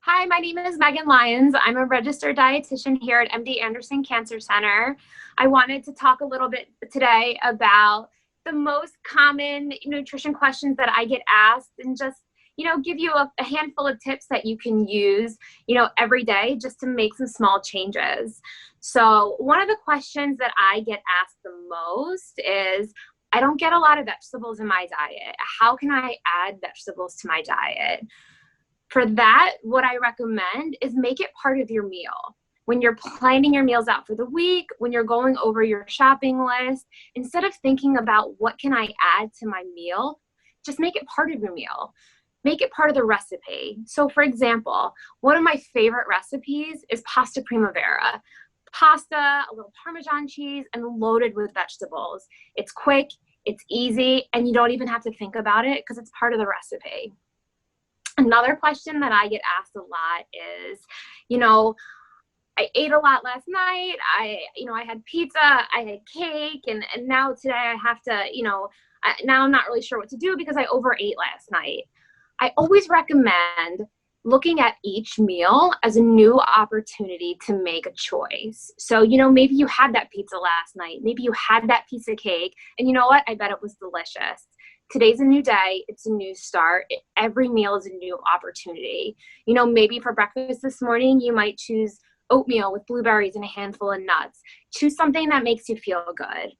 Hi, my name is Lyons. I'm a registered dietitian here at MD Anderson Cancer Center. I wanted to talk a little bit today about the most common nutrition questions that I get asked and just, give you a handful of tips that you can use, every day just to make some small changes. So one of the questions that I get asked the most is, I don't get a lot of vegetables in my diet. How can I add vegetables to my diet? For that, what I recommend is make it part of your meal. When you're planning your meals out for the week, when you're going over your shopping list, instead of thinking about what can I add to my meal, just make it part of your meal. Make it part of the recipe. So for example, one of my favorite recipes is pasta primavera. Pasta, a little Parmesan cheese, and loaded with vegetables. It's quick, it's easy, and you don't even have to think about it because it's part of the recipe. Another question that I get asked a lot is, I ate a lot last night. I had pizza, I had cake, and now today I have to, now I'm not really sure what to do because I overate last night. I always recommend looking at each meal as a new opportunity to make a choice. So, maybe you had that pizza last night. Maybe you had that piece of cake, and you know what? I bet it was delicious. Today's a new day. It's a new start. Every meal is a new opportunity. Maybe for breakfast this morning, you might choose oatmeal with blueberries and a handful of nuts. Choose something that makes you feel good.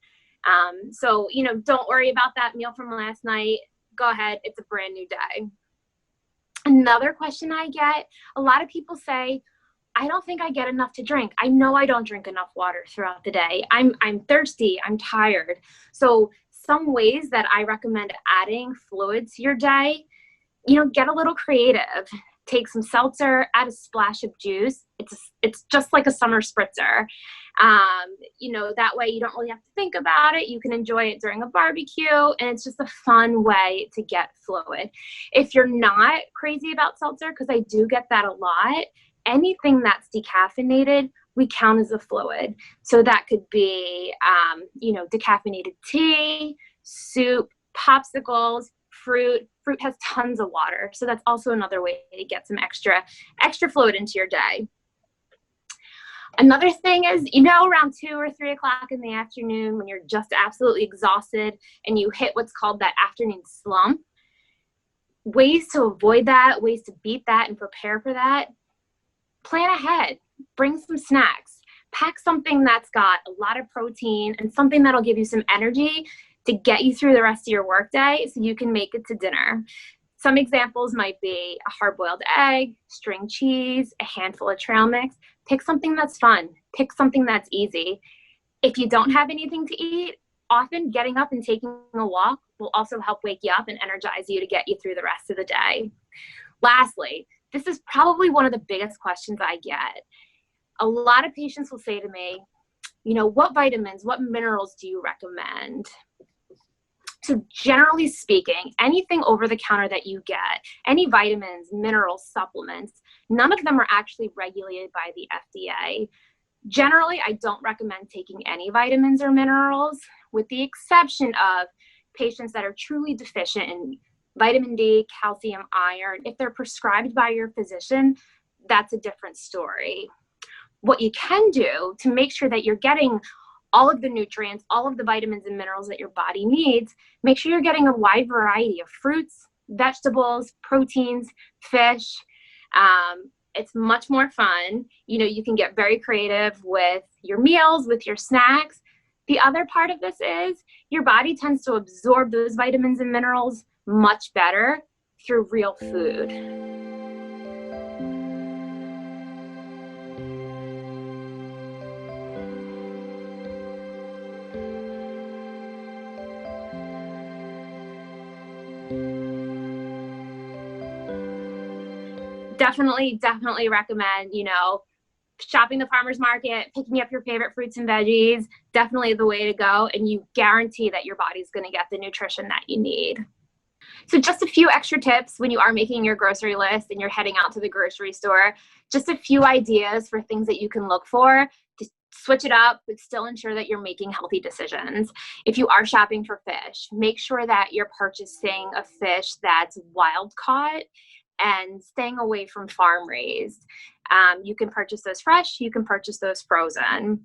So, don't worry about that meal from last night. Go ahead. It's a brand new day. Another question I get, a lot of people say, I don't think I get enough to drink. I know I don't drink enough water throughout the day. I'm thirsty. I'm tired. So some ways that I recommend adding fluid to your day, get a little creative. Take some seltzer, add a splash of juice. It's just like a summer spritzer. That way you don't really have to think about it. You can enjoy it during a barbecue, and it's just a fun way to get fluid. If you're not crazy about seltzer, because I do get that a lot, anything that's decaffeinated, we count as a fluid. So that could be, decaffeinated tea, soup, popsicles, fruit. Fruit has tons of water. So that's also another way to get some extra fluid into your day. Another thing is, around 2 or 3 o'clock in the afternoon when you're just absolutely exhausted and you hit what's called that afternoon slump, ways to avoid that, ways to beat that and prepare for that, plan ahead. Bring some snacks. Pack something that's got a lot of protein and something that'll give you some energy to get you through the rest of your workday so you can make it to dinner. Some examples might be a hard-boiled egg, string cheese, a handful of trail mix. Pick something that's fun. Pick something that's easy. If you don't have anything to eat, often getting up and taking a walk will also help wake you up and energize you to get you through the rest of the day. Lastly, this is probably one of the biggest questions I get. A lot of patients will say to me, what vitamins, what minerals do you recommend? So generally speaking, anything over the counter that you get, any vitamins, minerals, supplements, none of them are actually regulated by the FDA. Generally, I don't recommend taking any vitamins or minerals, with the exception of patients that are truly deficient in vitamin D, calcium, iron. If they're prescribed by your physician, that's a different story. What you can do to make sure that you're getting all of the nutrients, all of the vitamins and minerals that your body needs, make sure you're getting a wide variety of fruits, vegetables, proteins, fish. It's much more fun. You can get very creative with your meals, with your snacks. The other part of this is your body tends to absorb those vitamins and minerals much better through real food. Definitely recommend, shopping the farmer's market, picking up your favorite fruits and veggies, definitely the way to go. And you guarantee that your body's going to get the nutrition that you need. So just a few extra tips when you are making your grocery list and you're heading out to the grocery store, just a few ideas for things that you can look for to switch it up, but still ensure that you're making healthy decisions. If you are shopping for fish, make sure that you're purchasing a fish that's wild caught. and staying away from farm raised. You can purchase those fresh, you can purchase those frozen.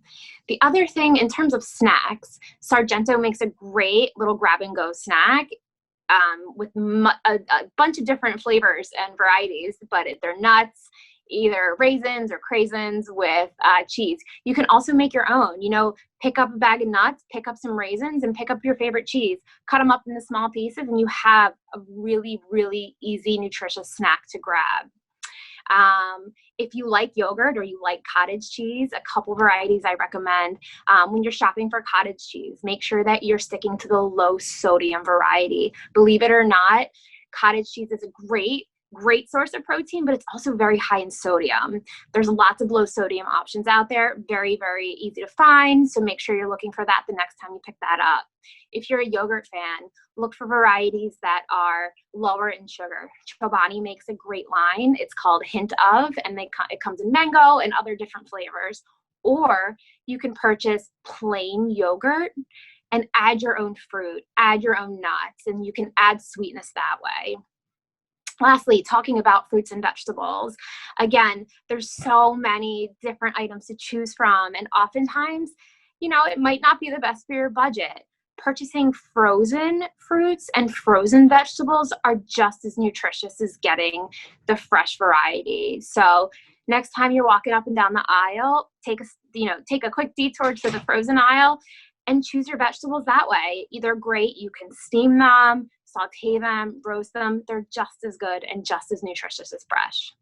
The other thing in terms of snacks, Sargento makes a great little grab and go snack with a bunch of different flavors and varieties, but they're nuts, either raisins or craisins with cheese. You can also make your own, pick up a bag of nuts, pick up some raisins, and pick up your favorite cheese, cut them up into small pieces, and you have a really, really easy, nutritious snack to grab. If you like yogurt or you like cottage cheese, a couple varieties I recommend. When you're shopping for cottage cheese, make sure that you're sticking to the low sodium variety. Believe it or not, cottage cheese is a great source of protein, but it's also very high in sodium. There's lots of low sodium options out there, very, very easy to find. So make sure you're looking for that the next time you pick that up. If you're a yogurt fan, look for varieties that are lower in sugar. Chobani makes a great line. It's called Hint of, and it comes in mango and other different flavors. Or you can purchase plain yogurt and add your own fruit, add your own nuts, and you can add sweetness that way. Lastly, talking about fruits and vegetables. Again, there's so many different items to choose from, and oftentimes, it might not be the best for your budget. Purchasing frozen fruits and frozen vegetables are just as nutritious as getting the fresh variety. So next time you're walking up and down the aisle, take a quick detour to the frozen aisle and choose your vegetables that way. They're great. You can steam them, saute them, roast them. They're just as good and just as nutritious as fresh.